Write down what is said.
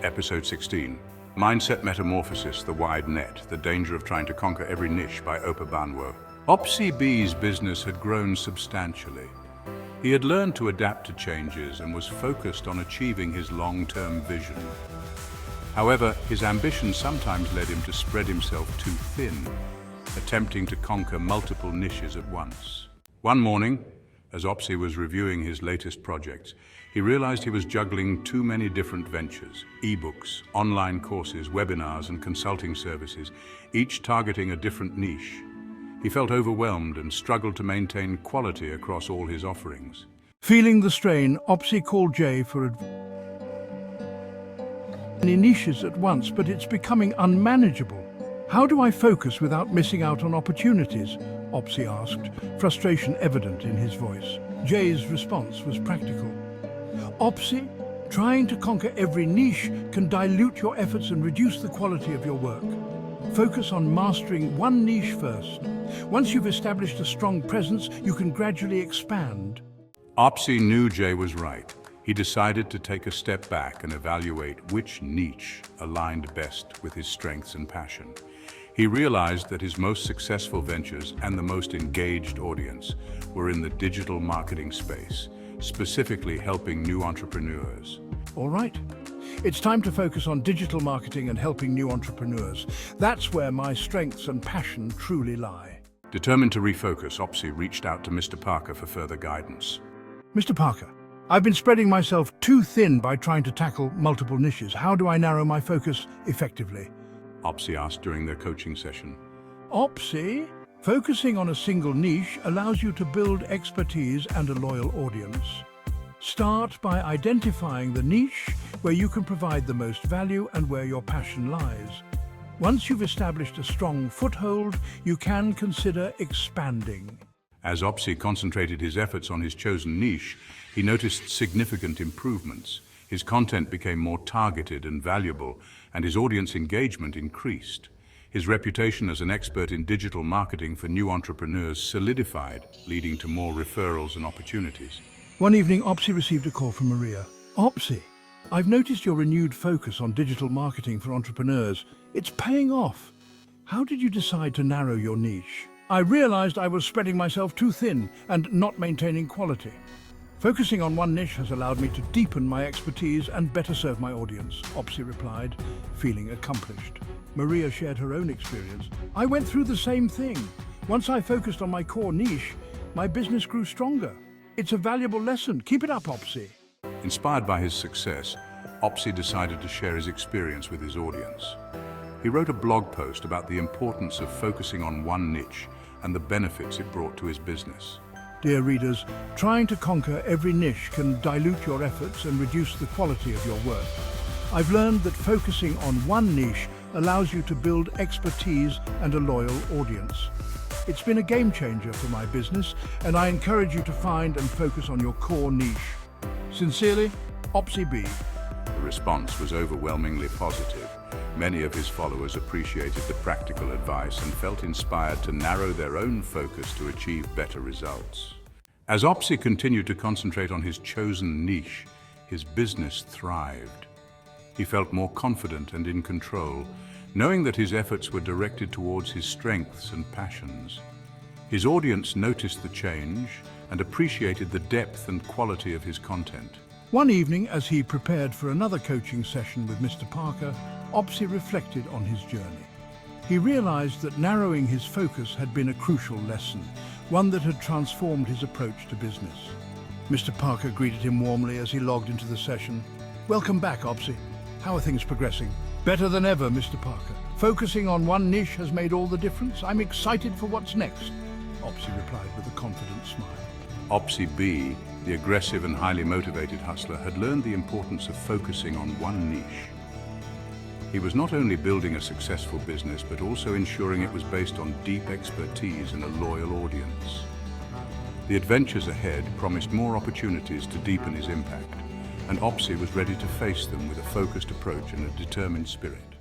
Episode 16, Mindset Metamorphosis, the Wide Net, the Danger of Trying to Conquer Every Niche by Banwo. Opsy Bee's business had grown substantially. He had learned to adapt to changes and was focused on achieving his long-term vision. However, his ambition sometimes led him to spread himself too thin, attempting to conquer multiple niches at once. One morning, as Opsy was reviewing his latest projects, he realized he was juggling too many different ventures: ebooks, online courses, webinars, and consulting services, each targeting a different niche. He felt overwhelmed and struggled to maintain quality across all his offerings. Feeling the strain, Opsy called Jay for many niches at once, but it's becoming unmanageable. How do I focus without missing out on opportunities? Opsy asked, frustration evident in his voice. Jay's response was practical. Opsy, trying to conquer every niche can dilute your efforts and reduce the quality of your work. Focus on mastering one niche first. Once you've established a strong presence, you can gradually expand. Opsy knew Jay was right. He decided to take a step back and evaluate which niche aligned best with his strengths and passion. He realized that his most successful ventures and the most engaged audience were in the digital marketing space, specifically helping new entrepreneurs. All right. It's time to focus on digital marketing and helping new entrepreneurs. That's where my strengths and passion truly lie. Determined to refocus, Opsy reached out to Mr. Parker for further guidance. Mr. Parker, I've been spreading myself too thin by trying to tackle multiple niches. How do I narrow my focus effectively? Opsy asked during their coaching session. Opsy, focusing on a single niche allows you to build expertise and a loyal audience. Start by identifying the niche where you can provide the most value and where your passion lies. Once you've established a strong foothold, you can consider expanding. As Opsy concentrated his efforts on his chosen niche, he noticed significant improvements. His content became more targeted and valuable, and his audience engagement increased. His reputation as an expert in digital marketing for new entrepreneurs solidified, leading to more referrals and opportunities. One evening, Opsy received a call from Maria. Opsy, I've noticed your renewed focus on digital marketing for entrepreneurs. It's paying off. How did you decide to narrow your niche? I realized I was spreading myself too thin and not maintaining quality. Focusing on one niche has allowed me to deepen my expertise and better serve my audience, Opsy replied, feeling accomplished. Maria shared her own experience. I went through the same thing. Once I focused on my core niche, my business grew stronger. It's a valuable lesson. Keep it up, Opsy. Inspired by his success, Opsy decided to share his experience with his audience. He wrote a blog post about the importance of focusing on one niche and the benefits it brought to his business. Dear readers, trying to conquer every niche can dilute your efforts and reduce the quality of your work. I've learned that focusing on one niche allows you to build expertise and a loyal audience. It's been a game changer for my business, and I encourage you to find and focus on your core niche. Sincerely, Opsy Bee. The response was overwhelmingly positive. Many of his followers appreciated the practical advice and felt inspired to narrow their own focus to achieve better results. As Opsy continued to concentrate on his chosen niche, his business thrived. He felt more confident and in control, knowing that his efforts were directed towards his strengths and passions. His audience noticed the change and appreciated the depth and quality of his content. One evening, as he prepared for another coaching session with Mr. Parker, Opsy reflected on his journey. He realized that narrowing his focus had been a crucial lesson, one that had transformed his approach to business. Mr. Parker greeted him warmly as he logged into the session. Welcome back, Opsy. How are things progressing? Better than ever, Mr. Parker. Focusing on one niche has made all the difference. I'm excited for what's next, Opsy replied with a confident smile. Opsy Bee, the aggressive and highly motivated hustler, had learned the importance of focusing on one niche. He was not only building a successful business, but also ensuring it was based on deep expertise and a loyal audience. The adventures ahead promised more opportunities to deepen his impact, and Opsy was ready to face them with a focused approach and a determined spirit.